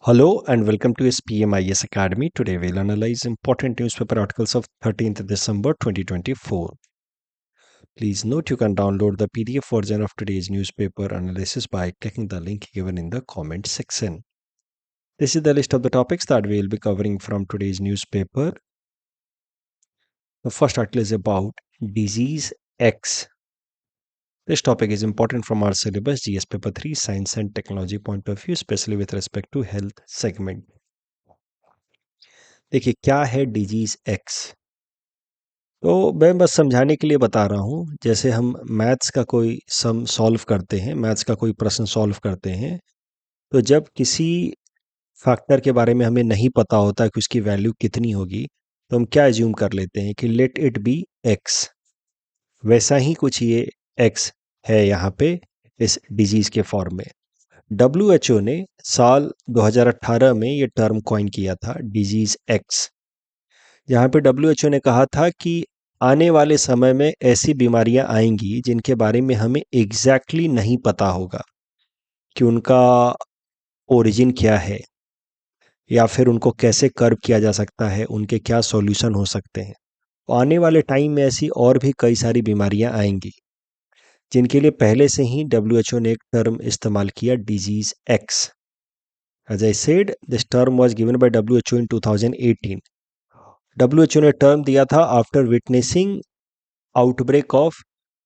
Hello and welcome to SPMIS Academy. Today we'll analyze important newspaper articles of 13th December 2024. Please note you can download the PDF version of today's newspaper analysis by clicking the link given in the comment section. This is the list of the topics that we'll be covering from today's newspaper. The first article is about Disease X. This topic is important from our syllabus GS paper 3 science and technology point of view, especially with respect to health segment. देखिए क्या है disease X. तो मैं बस समझाने के लिए बता रहा हूँ, जैसे हम मैथ्स का कोई सम सॉल्व करते हैं, मैथ्स का कोई प्रश्न सॉल्व करते हैं, तो जब किसी फैक्टर के बारे में हमें नहीं पता होता कि उसकी वैल्यू कितनी होगी, तो हम क्या एज्यूम कर लेते हैं कि लेट इट बी एक्स। वैसा ही कुछ ये एक्स है यहाँ पे इस डिजीज के फॉर्म में। WHO ने साल 2018 में ये टर्म कॉइन किया था डिजीज एक्स, जहाँ पे WHO ने कहा था कि आने वाले समय में ऐसी बीमारियां आएंगी जिनके बारे में हमें एग्जैक्टली नहीं पता होगा कि उनका ओरिजिन क्या है या फिर उनको कैसे कर्व किया जा सकता है, उनके क्या सॉल्यूशन हो सकते हैं। तो आने वाले टाइम में ऐसी और भी कई सारी बीमारियां आएंगी जिनके लिए पहले से ही WHO ने एक टर्म इस्तेमाल किया, disease x. As I said, this term was given by WHO in 2018. WHO ने टर्म दिया था after witnessing outbreak of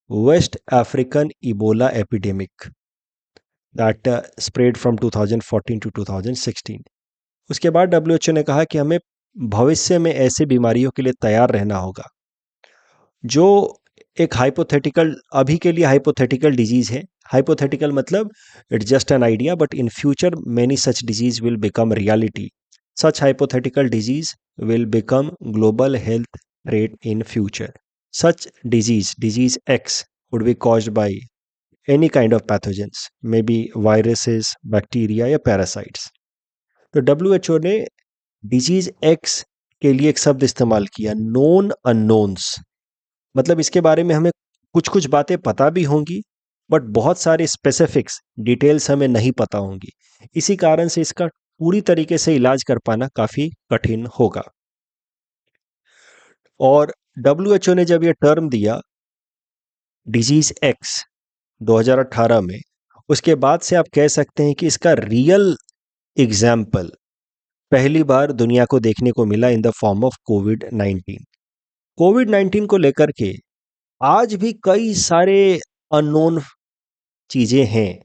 West African Ebola epidemic that spread from 2014 to 2016. उसके बाद WHO ने कहा कि हमें भविष्य में ऐसे बीमारियों के लिए तैयार रहना होगा जो एक हाइपोथेटिकल, अभी के लिए हाइपोथेटिकल डिजीज है। हाइपोथेटिकल मतलब it's just an idea, but in future many such disease will become reality. Such hypothetical disease will become global health threat in future. Such disease X, would be caused by any kind of pathogens, maybe viruses, bacteria या parasites. तो WHO ने disease X के लिए एक शब्द इस्तेमाल किया, known unknowns. मतलब इसके बारे में हमें कुछ कुछ बातें पता भी होंगी, बट बहुत सारे स्पेसिफिक्स डिटेल्स हमें नहीं पता होंगी। इसी कारण से इसका पूरी तरीके से इलाज कर पाना काफी कठिन होगा। और WHO ने जब ये टर्म दिया डिजीज एक्स 2018 में, उसके बाद से आप कह सकते हैं कि इसका रियल एग्जाम्पल पहली बार दुनिया को देखने को मिला इन द फॉर्म ऑफ कोविड-19। कोविड-19 को लेकर के आज भी कई सारे अननोन चीजें हैं।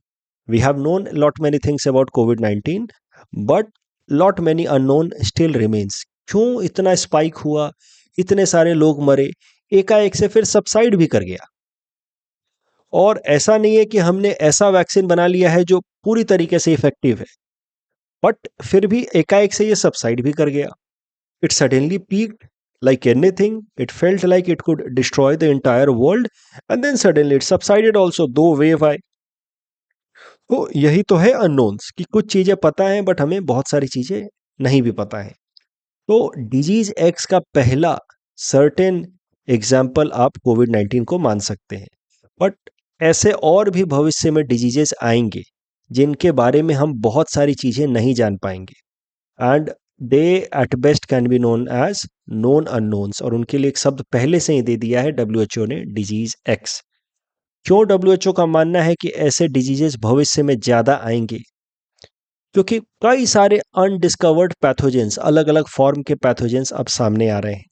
We have known lot many things about कोविड-19, but lot many unknown still remains. क्यों इतना स्पाइक हुआ, इतने सारे लोग मरे, एकाएक से फिर सबसाइड भी कर गया। और ऐसा नहीं है कि हमने ऐसा वैक्सीन बना लिया है जो पूरी तरीके से इफेक्टिव है, बट फिर भी एकाएक से ये सबसाइड भी कर गया। It suddenly peaked like anything, it felt like it could destroy the entire world, and then suddenly it subsided also, दो वेव आए। तो यही तो है अननोन्स, कि कुछ चीजें पता है बट हमें बहुत सारी चीजें नहीं भी पता है। तो डिजीज एक्स का पहला सर्टेन एग्जाम्पल आप कोविड-19 को मान सकते हैं, बट ऐसे और भी भविष्य में डिजीजेस आएंगे जिनके बारे में हम बहुत सारी चीजें नहीं जान पाएंगे, and they at best can be known as known unknowns. और उनके लिए एक शब्द पहले से ही दे दिया है WHO ने, डिजीज एक्स। क्यों WHO का मानना है कि ऐसे डिजीजेस भविष्य में ज्यादा आएंगे? क्योंकि कई सारे अनडिस्कवर्ड पैथोजेंस, अलग अलग फॉर्म के पैथोजेंस अब सामने आ रहे हैं।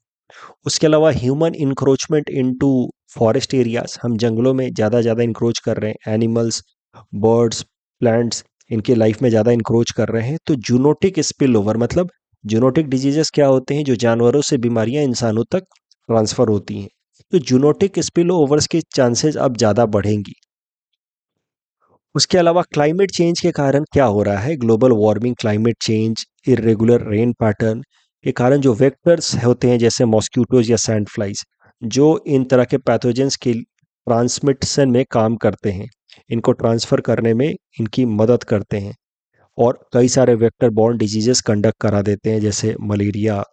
उसके अलावा human encroachment into forest areas, हम जंगलों में ज़्यादा इंक्रोच कर रहे हैं। एनिमल्स, बर्ड्स, प्लांट्स इनके लाइफ में ज़्यादा इंक्रोच कर रहे हैं। तो जूनोटिक स्पिल ओवर, मतलब जूनोटिक डिजीजेस क्या होते हैं? जो जानवरों से बीमारियां इंसानों तक ट्रांसफर होती हैं। तो जूनोटिक स्पिल ओवर्स के चांसेस अब ज़्यादा बढ़ेंगी। उसके अलावा क्लाइमेट चेंज के कारण क्या हो रहा है? Global warming, climate change, irregular rain pattern के कारण जो वेक्टर्स होते हैं जैसे मॉस्किटोज या सैंड फ्लाइज, जो इन तरह के पैथोजेंस के ट्रांसमिशन में काम करते हैं, इनको ट्रांसफर करने में इनकी मदद करते हैं और कई सारे वेक्टर बॉर्न डिजीजेस कंडक्ट करा देते हैं, जैसे मलेरिया,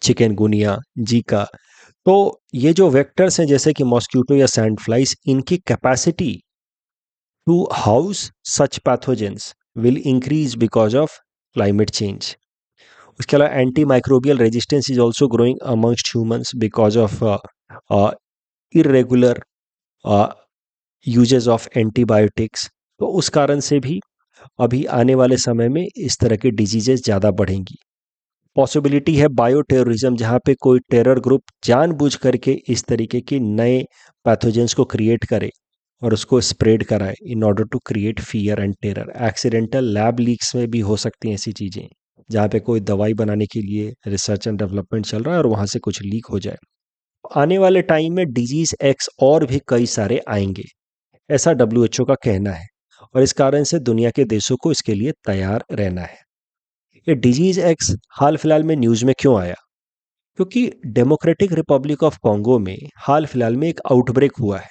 चिकनगुनिया, जीका। तो ये जो वेक्टर्स हैं जैसे कि मॉस्किटो या सैंड फ्लाइज, इनकी capacity to house such pathogens will increase because of climate change. उसके अलावा anti microbial resistance is also growing amongst humans because of irregular uses of antibiotics. तो उस कारण से भी अभी आने वाले समय में इस तरह के डिजीजेस ज़्यादा बढ़ेंगी। पॉसिबिलिटी है बायो टेररिज्म, जहाँ पे कोई टेरर ग्रुप जानबूझ करके इस तरीके के नए पैथोजेंस को क्रिएट करे और उसको स्प्रेड कराए in order to create fear and terror. Accidental lab leaks में भी हो सकती हैं ऐसी चीज़ें, जहाँ पे कोई दवाई बनाने के लिए रिसर्च एंड डेवलपमेंट चल रहा है और वहाँ से कुछ लीक हो जाए। आने वाले टाइम में डिजीज एक्स और भी कई सारे आएंगे, ऐसा डब्ल्यूएचओ का कहना है, और इस कारण से दुनिया के देशों को इसके लिए तैयार रहना है। ये डिजीज एक्स हाल फिलहाल में न्यूज़ में क्यों आया? क्योंकि डेमोक्रेटिक रिपब्लिक ऑफ कॉन्गो में हाल फिलहाल में एक आउटब्रेक हुआ है।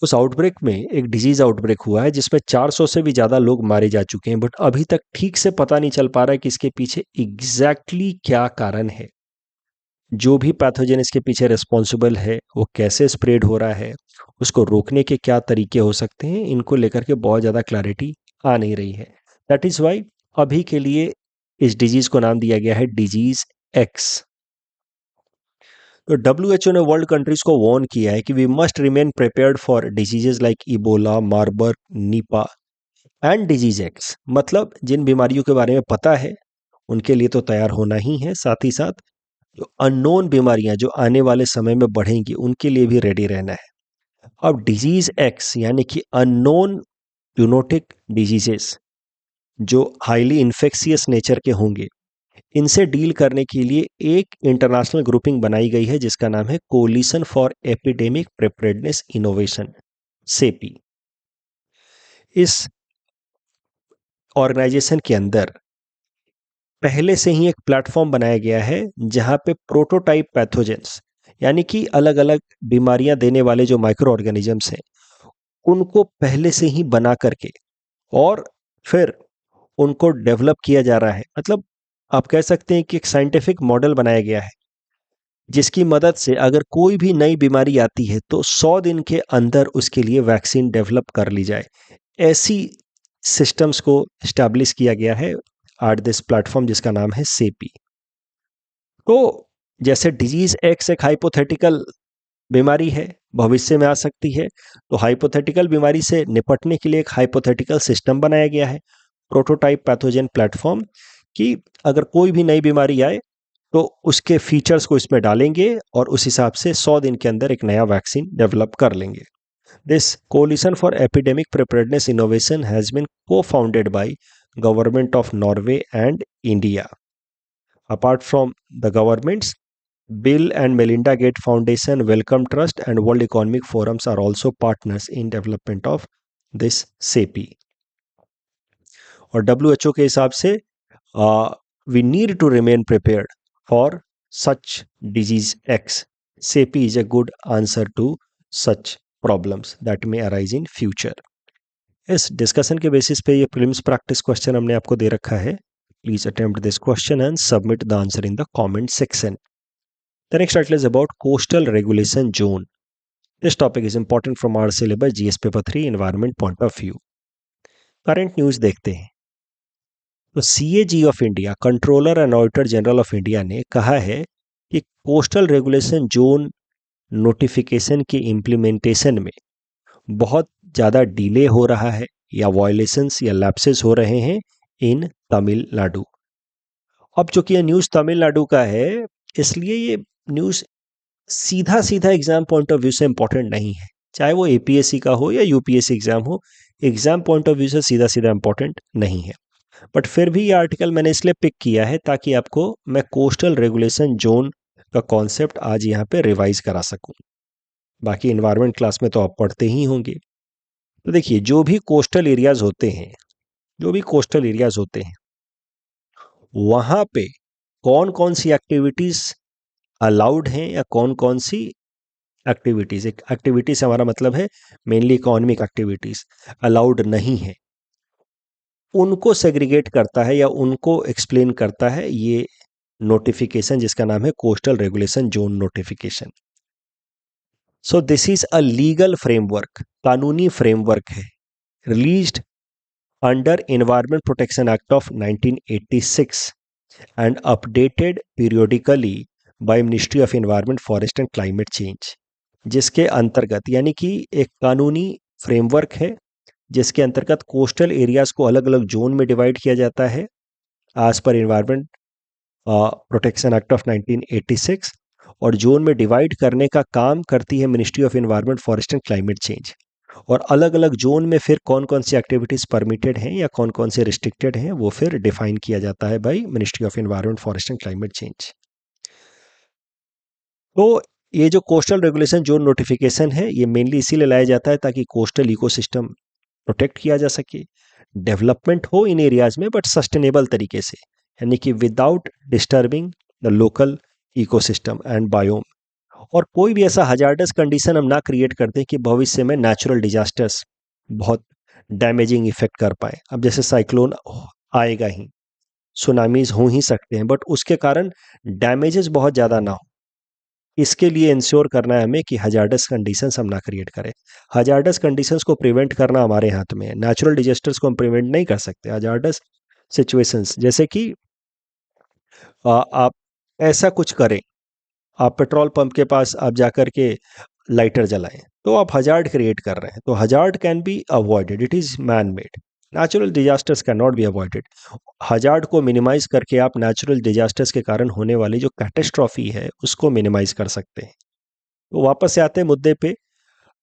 उस आउटब्रेक में एक डिजीज आउटब्रेक हुआ है जिसमें 400 से भी ज़्यादा लोग मारे जा चुके हैं, बट अभी तक ठीक से पता नहीं चल पा रहा है कि इसके पीछे एग्जैक्टली क्या कारण है। जो भी पैथोजन इसके पीछे रिस्पॉन्सिबल है वो कैसे स्प्रेड हो रहा है, उसको रोकने के क्या तरीके हो सकते हैं, इनको लेकर के बहुत ज़्यादा क्लैरिटी आ नहीं रही है। दैट इज़ वाई अभी के लिए इस डिजीज़ को नाम दिया गया है डिजीज एक्स। तो डब्ल्यूएचओ ने वर्ल्ड कंट्रीज को वार्न किया है कि we must remain prepared for diseases like Ebola, Marburg, Nipah and disease X. मतलब जिन बीमारियों के बारे में पता है उनके लिए तो तैयार होना ही है, साथ ही साथ जो अननोन बीमारियां जो आने वाले समय में बढ़ेंगी उनके लिए भी रेडी रहना है। अब डिजीज एक्स यानी कि अननोन यूनोटिक डिजीजेस जो हाईली इन्फेक्शियस नेचर के होंगे, इनसे डील करने के लिए एक इंटरनेशनल ग्रुपिंग बनाई गई है जिसका नाम है coalition for epidemic preparedness innovation, CEPI. इस ऑर्गेनाइजेशन के अंदर पहले से ही एक प्लेटफॉर्म बनाया गया है जहां पे प्रोटोटाइप पैथोजेंस यानी कि अलग अलग बीमारियां देने वाले जो माइक्रो ऑर्गेनिजम्स हैं उनको पहले से ही बना करके और फिर उनको डेवलप किया जा रहा है। मतलब आप कह सकते हैं कि एक साइंटिफिक मॉडल बनाया गया है जिसकी मदद से अगर कोई भी नई बीमारी आती है तो 100 दिन के अंदर उसके लिए वैक्सीन डेवलप कर ली जाए। ऐसी सिस्टम्स को इस्टेब्लिश किया गया है एट दिस प्लेटफॉर्म जिसका नाम है सेपी। तो जैसे डिजीज एक्स एक हाइपोथेटिकल बीमारी है, भविष्य में आ सकती है, तो हाइपोथेटिकल बीमारी से निपटने के लिए एक हाइपोथेटिकल सिस्टम बनाया गया है, प्रोटोटाइप पैथोजन प्लेटफॉर्म, कि अगर कोई भी नई बीमारी आए तो उसके फीचर्स को इसमें डालेंगे और उस हिसाब से 100 दिन के अंदर एक नया वैक्सीन डेवलप कर लेंगे। This coalition for epidemic preparedness innovation has been co-founded by government of Norway and India. Apart from the governments, Bill and Melinda Gates Foundation, Wellcome Trust, and World Economic Forums are also partners in development of this SEPI. और WHO के हिसाब से we need to remain prepared for such disease X. SEPI is a good answer to such problems that may arise in future. इस discussion के basis पे ये prelims practice question हमने आपको दे रखा है। Please attempt this question and submit the answer in the comment section. The next article is about coastal regulation zone. This topic is important from our syllabus GS paper 3 environment point of view. Current news देखते हैं। तो CAG of India, controller and auditor general of India ने कहा है कि coastal regulation zone notification के implementation में बहुत ज़्यादा डिले हो रहा है या वायलेशंस या लैप्सेस हो रहे हैं इन तमिलनाडु। अब चूंकि ये न्यूज़ तमिलनाडु का है इसलिए ये न्यूज़ सीधा सीधा एग्जाम पॉइंट ऑफ व्यू से इंपॉर्टेंट नहीं है, चाहे वो APSC का हो या UPSC एग्जाम हो, एग्जाम पॉइंट ऑफ व्यू से सीधा सीधा इंपॉर्टेंट नहीं है। बट फिर भी ये आर्टिकल मैंने इसलिए पिक किया है ताकि आपको मैं कोस्टल रेगुलेशन जोन का कॉन्सेप्ट आज यहाँ पे रिवाइज करा सकूं। बाकी इन्वायरमेंट क्लास में तो आप पढ़ते ही होंगे। तो देखिए, जो भी कोस्टल एरियाज होते हैं वहाँ पे कौन कौन सी एक्टिविटीज़ अलाउड हैं या कौन कौन सी एक्टिविटीज़, एक एक्टिविटी से हमारा मतलब है मेनली इकोनॉमिक एक्टिविटीज़, अलाउड नहीं है, उनको सेग्रीगेट करता है या उनको एक्सप्लेन करता है ये नोटिफिकेशन जिसका नाम है coastal regulation zone notification. So this is a legal framework, कानूनी फ्रेमवर्क है, released under Environment Protection Act of 1986 and updated periodically by Ministry of Environment, Forest and Climate Change, जिसके अंतर्गत यानी कि एक कानूनी फ्रेमवर्क है जिसके अंतर्गत कोस्टल एरियाज को अलग अलग जोन में डिवाइड किया जाता है एज पर एनवायरमेंट प्रोटेक्शन एक्ट ऑफ 1986, और जोन में डिवाइड करने का काम करती है ministry of environment, forest and climate change. और अलग अलग जोन में फिर कौन कौन सी एक्टिविटीज़ परमिटेड हैं या कौन कौन से रिस्ट्रिक्टेड हैं वो फिर डिफाइन किया जाता है by ministry of environment, forest and climate change. तो ये जो कोस्टल रेगुलेशन जोन नोटिफिकेशन है ये मेनली इसीलिए लाया जाता है ताकि कोस्टल इकोसिस्टम प्रोटेक्ट किया जा सके, डेवलपमेंट हो इन एरियाज में बट सस्टेनेबल तरीके से, यानी कि without disturbing the local ecosystem and biome. और कोई भी ऐसा हजार्डस कंडीशन हम ना क्रिएट कर दें कि भविष्य में नेचुरल डिजास्टर्स बहुत डैमेजिंग इफेक्ट कर पाए। अब जैसे साइक्लोन आएगा ही, सुनामीज हो ही सकते हैं, बट उसके कारण डैमेजेस बहुत ज़्यादा ना हो, इसके लिए इंश्योर करना है हमें कि हजार्डस कंडीशंस हम ना क्रिएट करें। हजार्डस कंडीशंस को प्रिवेंट करना हमारे हाथ में है, नेचुरल डिजास्टर्स को हम प्रिवेंट नहीं कर सकते। हजार्डस सिचुएशंस जैसे कि आप ऐसा कुछ करें, आप पेट्रोल पंप के पास आप जाकर के लाइटर जलाएं तो आप हजार्ड क्रिएट कर रहे हैं। तो hazard can be avoided, it is man made. Natural disasters can not be avoided. Hazard को मिनिमाइज करके आप नेचुरल डिजास्टर्स के कारण होने वाली जो कैटेस्ट्रॉफी है उसको मिनिमाइज कर सकते हैं। तो वापस से आते हैं मुद्दे पे।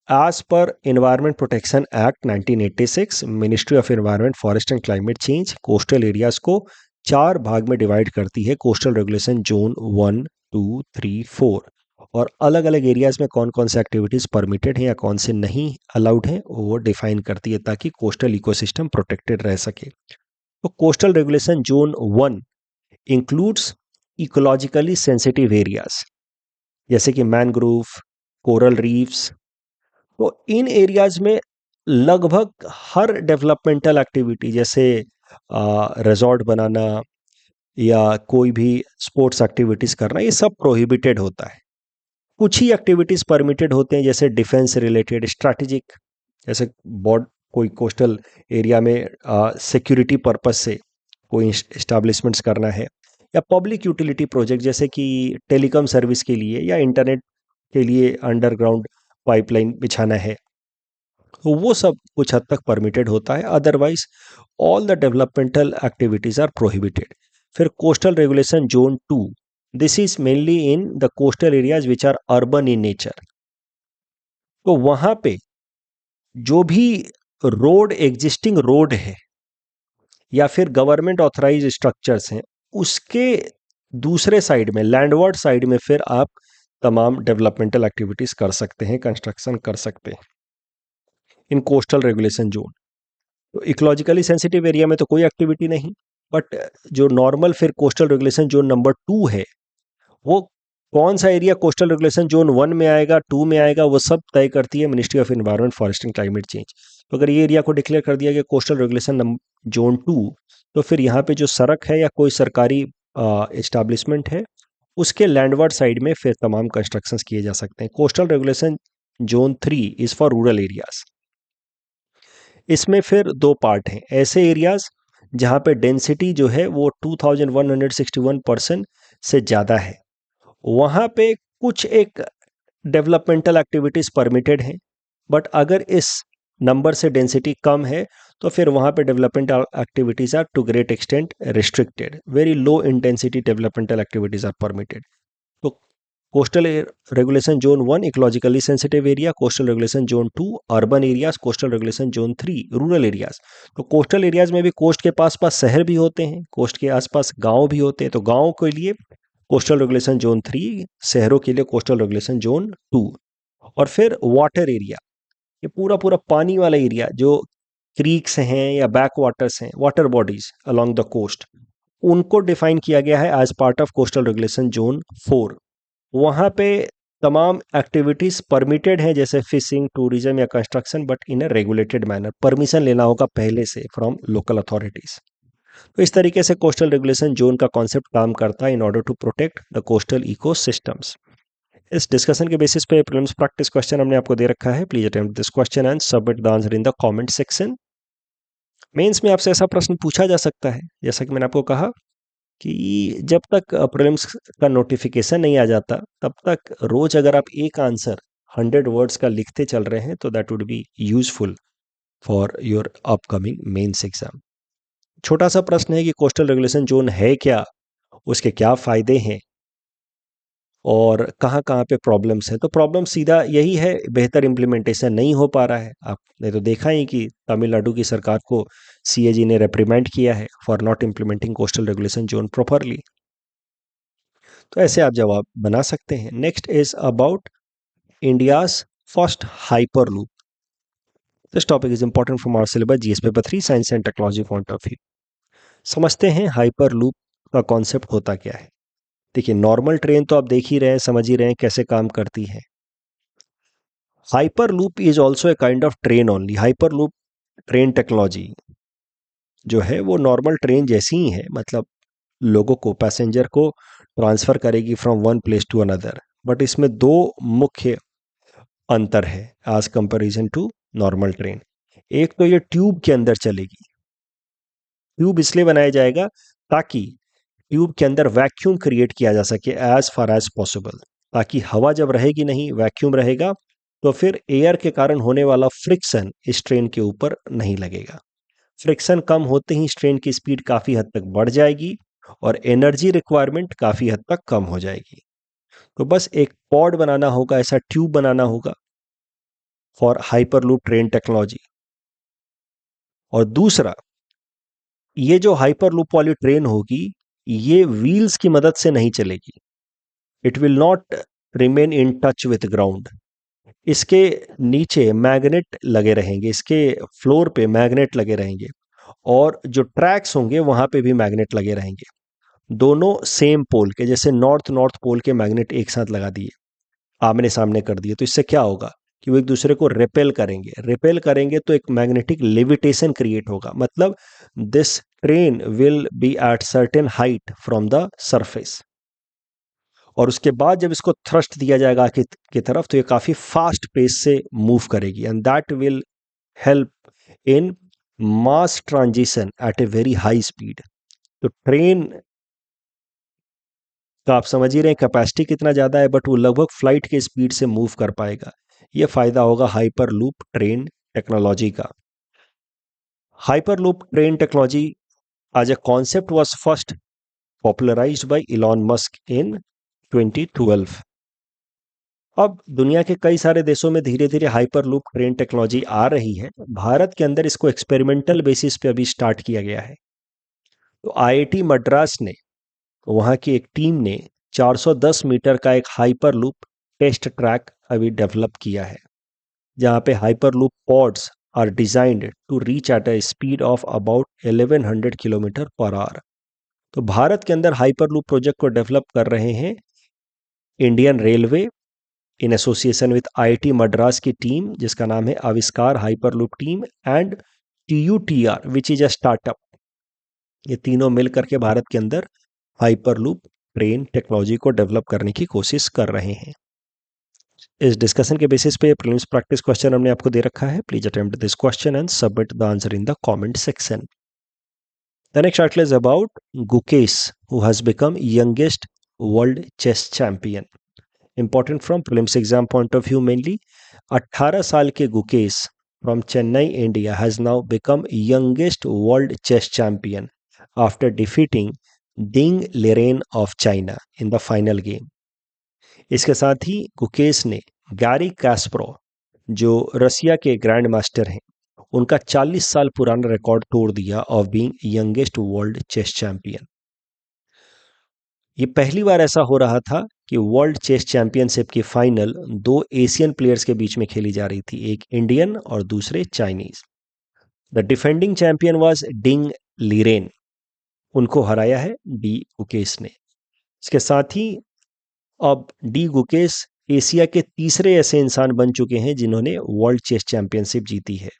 एज पर environment protection act 1986, ministry of environment, forest and climate change coastal areas को 4 भाग में डिवाइड करती है, कोस्टल रेगुलेशन जोन 1, 2, 3, 4। और अलग अलग एरियाज में कौन कौन से एक्टिविटीज़ परमिटेड हैं या कौन से नहीं अलाउड हैं वो डिफाइन करती है ताकि कोस्टल इकोसिस्टम प्रोटेक्टेड रह सके। तो coastal regulation zone 1 includes ecologically sensitive areas जैसे कि मैनग्रोव, कोरल रीफ्स। तो इन एरियाज में लगभग हर डेवलपमेंटल एक्टिविटी जैसे रिजॉर्ट बनाना या कोई भी स्पोर्ट्स एक्टिविटीज़ करना, ये सब प्रोहिबिटेड होता है। कुछ ही एक्टिविटीज़ परमिटेड होते हैं जैसे डिफेंस रिलेटेड, स्ट्रैटेजिक, जैसे बॉर्ड कोई कोस्टल एरिया में सिक्योरिटी पर्पस से कोई इस्टेब्लिशमेंट्स करना है, या पब्लिक यूटिलिटी प्रोजेक्ट जैसे कि टेलीकॉम सर्विस के लिए या इंटरनेट के लिए अंडरग्राउंड पाइपलाइन बिछाना है, तो वो सब कुछ हद तक परमिटेड होता है। Otherwise all the developmental activities are prohibited. फिर coastal regulation zone 2, this is mainly in the coastal areas which are urban in nature. तो वहाँ पे जो भी रोड, एग्जिस्टिंग रोड है या फिर गवर्नमेंट ऑथराइज स्ट्रक्चर्स हैं, उसके दूसरे साइड में, लैंडवर्ड साइड में फिर आप तमाम डेवलपमेंटल एक्टिविटीज़ कर सकते हैं, कंस्ट्रक्शन कर सकते हैं इन कोस्टल रेगुलेशन जोन। तो इकोलॉजिकली सेंसिटिव एरिया में तो कोई एक्टिविटी नहीं, बट जो नॉर्मल फिर कोस्टल रेगुलेशन जोन नंबर 2 है, वो कौन सा एरिया कोस्टल रेगुलेशन जोन 1 में आएगा, 2 में आएगा, वो सब तय करती है ministry of environment, forest and climate change. तो अगर ये एरिया को डिक्लेयर कर दिया गया कोस्टल रेगुलेशन जोन 2, तो फिर यहाँ पे जो सड़क है या कोई सरकारी इस्टेब्लिशमेंट है उसके लैंडवर्ड साइड में फिर तमाम कंस्ट्रक्शंस किए जा सकते हैं। Coastal regulation zone 3 is for rural areas. इसमें फिर 2 पार्ट हैं, ऐसे एरियाज जहाँ पे डेंसिटी जो है वो 2161% से ज़्यादा है, वहाँ पे कुछ एक डेवलपमेंटल एक्टिविटीज़ परमिटेड हैं, बट अगर इस नंबर से डेंसिटी कम है तो फिर वहाँ पे developmental activities are to great extent restricted. Very low intensity developmental activities are permitted. तो coastal regulation zone 1 ecologically sensitive area, coastal regulation zone 2 urban areas, coastal regulation zone 3 rural areas. तो coastal areas में भी coast के पास पास शहर भी होते हैं, coast के आसपास गांव भी होते हैं, तो गांव के लिए कोस्टल रेगुलेशन जोन 3, शहरों के लिए कोस्टल रेगुलेशन जोन 2। और फिर वाटर एरिया, ये पूरा पूरा पानी वाला एरिया जो क्रीक्स हैं या बैक वाटर्स हैं, water bodies along the coast, उनको डिफाइन किया गया है as part of coastal regulation zone 4। वहाँ पे तमाम एक्टिविटीज़ परमिटेड हैं जैसे फिशिंग, टूरिज्म या construction, but in a regulated manner, permission लेना होगा पहले से फ्रॉम लोकल अथॉरिटीज़। तो इस तरीके से कोस्टल रेगुलेशन जोन का कॉन्सेप्ट काम करता है in order to protect the coastal ecosystems. इस डिस्कशन के बेसिस पे प्रीलिम्स प्रैक्टिस क्वेश्चन हमने आपको दे रखा है। Please attempt this question and submit the answer in the comment section. Mains में आपसे ऐसा प्रश्न पूछा जा सकता है, जैसा कि मैंने आपको कहा कि जब तक प्रीलिम्स का नोटिफिकेशन नहीं आ जाता, तब तक रोज अगर आप एक आंसर 100 वर्ड्स का लिखते चल रहे हैं तो that would be useful for your upcoming mains exam. छोटा सा प्रश्न है कि कोस्टल रेगुलेशन जोन है क्या, उसके क्या फायदे हैं और कहाँ-कहाँ पे प्रॉब्लम्स हैं। तो प्रॉब्लम सीधा यही है, बेहतर इम्प्लीमेंटेशन नहीं हो पा रहा है। आपने तो देखा ही कि तमिलनाडु की सरकार को सीएजी ने रिप्रिमेंड किया है for not implementing coastal regulation zone properly. तो ऐसे आप जवाब बना सकते हैं। Next is about India's first hyperloop. This topic is important from our syllabus GS paper 3 science and technology point of view. समझते हैं हाइपरलूप का कॉन्सेप्ट होता क्या है। देखिए, नॉर्मल ट्रेन तो आप देख ही रहे हैं, समझ ही रहे हैं कैसे काम करती है। Hyperloop is also a kind of train only. Hyperloop train technology जो है वो नॉर्मल ट्रेन जैसी ही है, मतलब लोगों को, पैसेंजर को ट्रांसफर करेगी from one place to another. But इसमें दो मुख्य अंतर है as comparison to normal train. एक तो ये ट्यूब के अंदर चलेगी। ट्यूब इसलिए बनाया जाएगा ताकि ट्यूब के अंदर वैक्यूम क्रिएट किया जा सके एज फार एज पॉसिबल, ताकि हवा जब रहेगी नहीं, वैक्यूम रहेगा, तो फिर एयर के कारण होने वाला फ्रिक्शन इस ट्रेन के ऊपर नहीं लगेगा। फ्रिक्शन कम होते ही ट्रेन की स्पीड काफ़ी हद तक बढ़ जाएगी और एनर्जी रिक्वायरमेंट काफ़ी हद तक कम हो जाएगी। तो बस एक पॉड बनाना होगा, ऐसा ट्यूब बनाना होगा फॉर हाइपरलूप ट्रेन टेक्नोलॉजी। और दूसरा, ये जो हाइपरलूप वाली ट्रेन होगी, ये व्हील्स की मदद से नहीं चलेगी। It will not remain in touch with ground. इसके नीचे मैग्नेट लगे रहेंगे, इसके फ्लोर पे मैग्नेट लगे रहेंगे और जो ट्रैक्स होंगे वहां पे भी मैग्नेट लगे रहेंगे। दोनों सेम पोल के, जैसे नॉर्थ नॉर्थ पोल के मैग्नेट एक साथ लगा दिए, आमने सामने कर दिए, तो इससे क्या होगा कि वो एक दूसरे को रिपेल करेंगे। रिपेल करेंगे तो एक मैग्नेटिक लेविटेशन क्रिएट होगा, मतलब this train will be at certain height from the surface. और उसके बाद जब इसको थ्रस्ट दिया जाएगा की तरफ, तो ये काफी फास्ट पेस से मूव करेगी and that will help in mass transition at a very high speed. तो ट्रेन का आप समझ ही रहे हैं कैपेसिटी कितना ज़्यादा है, बट वो लगभग फ्लाइट के स्पीड से मूव कर पाएगा। ये फ़ायदा होगा हाइपरलूप ट्रेन टेक्नोलॉजी का। Hyperloop train technology as a concept was first popularized by Elon Musk in 2012। अब दुनिया के कई सारे देशों में धीरे धीरे हाइपरलूप ट्रेन टेक्नोलॉजी आ रही है। भारत के अंदर इसको एक्सपेरिमेंटल बेसिस पे अभी स्टार्ट किया गया है। तो आईआईटी मद्रास ने, वहाँ की एक टीम ने 410 मीटर का एक हाइपरलूप टेस्ट ट्रैक अभी डेवलप किया है, जहाँ पे hyperloop pods are designed to reach at a speed of about 1100 kilometre per hour. तो भारत के अंदर हाइपरलूप प्रोजेक्ट को डेवलप कर रहे हैं Indian railway in association with IIT Madras की टीम, जिसका नाम है Avishkar hyperloop team, and TUTR which is a startup. ये तीनों मिल करके भारत के अंदर हाइपरलूप ट्रेन टेक्नोलॉजी को डेवलप करने की कोशिश कर रहे हैं। इस डिस्कशन के बेसिस पे प्रीलिम्स प्रैक्टिस क्वेश्चन हमने आपको दे रखा है। Please attempt this question and submit the answer in the comment section. The next article is about Gukesh, who has become youngest world chess champion. Important from prelims exam point of view mainly. 18 साल के Gukesh from Chennai, India has now become youngest world chess champion after defeating Ding Liren of China in the final game. इसके साथ ही गुकेश ने Gary कैस्परो, जो रसिया के grand master हैं, उनका 40 साल पुराना रिकॉर्ड तोड़ दिया of being youngest world chess champion. ये पहली बार ऐसा हो रहा था कि वर्ल्ड चेस चैंपियनशिप की फाइनल दो एशियन प्लेयर्स के बीच में खेली जा रही थी, एक इंडियन और दूसरे Chinese. The defending champion was Ding Liren, उनको हराया है डी गुकेश ने। इसके साथ ही अब डी गुकेश एशिया के तीसरे ऐसे इंसान बन चुके हैं जिन्होंने वर्ल्ड चेस चैंपियनशिप जीती है।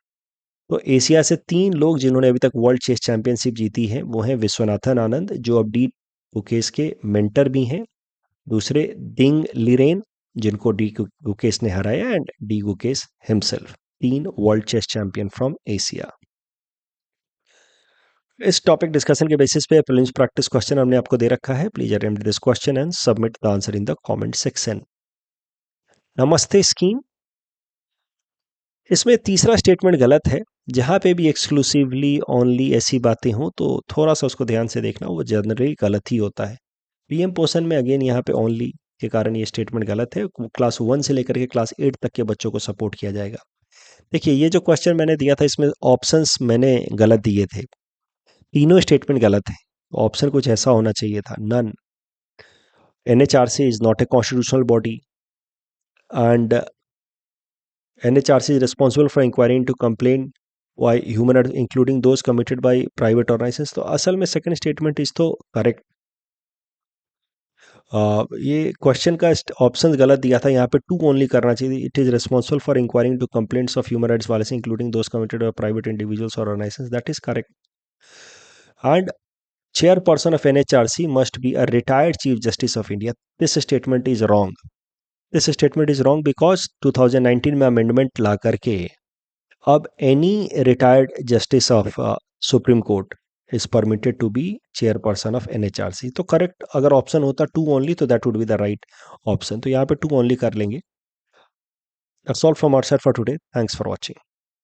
तो एशिया से 3 लोग जिन्होंने अभी तक वर्ल्ड चेस चैंपियनशिप जीती है वो हैं विश्वनाथन आनंद, जो अब डी गुकेश के मेंटर भी हैं, दूसरे दिंग लिरेन, जिनको डी गुकेश ने हराया, and D Gukesh himself. 3 world chess champion from Asia. इस टॉपिक डिस्कशन के बेसिस पे प्रीलिम्स प्रैक्टिस क्वेश्चन हमने आपको दे रखा है. Please attempt this question and submit the answer in the comment section. Namaste scheme, इसमें तीसरा स्टेटमेंट गलत है. जहां पे भी एक्सक्लूसिवली ओनली ऐसी बातें हों तो थोड़ा सा उसको ध्यान से देखना, वो जनरली गलत ही होता है. पीएम पोषण में अगेन यहाँ पे ओनली के कारण ये स्टेटमेंट गलत है. क्लास 1 से लेकर के क्लास 8 तक के बच्चों को सपोर्ट किया जाएगा. देखिए, ये जो क्वेश्चन मैंने दिया था इसमें ऑप्शंस मैंने गलत दिए थे. तीनों स्टेटमेंट गलत है. ऑप्शन कुछ ऐसा होना चाहिए था, none. NHRC is not a constitutional body and NHRC is responsible for inquiring into complaint by human rights including those committed by private organizations. तो असल में सेकंड स्टेटमेंट इज तो करेक्ट. ये क्वेश्चन का ऑप्शन गलत दिया था. यहाँ पे टू ओनली करना चाहिए. It is responsible for inquiring to complaints of human rights violation including those committed by private individuals और organisations. That is correct. And chairperson of NHRC must be a retired Chief Justice of India. This statement is wrong. This statement is wrong because 2019 में amendment ला करके अब any retired justice of supreme court is permitted to be chairperson of NHRC. तो correct अगर option होता two only तो that would be the right option. तो यहाँ पे टू ओनली कर लेंगे. That's all from our side for today. Thanks for watching.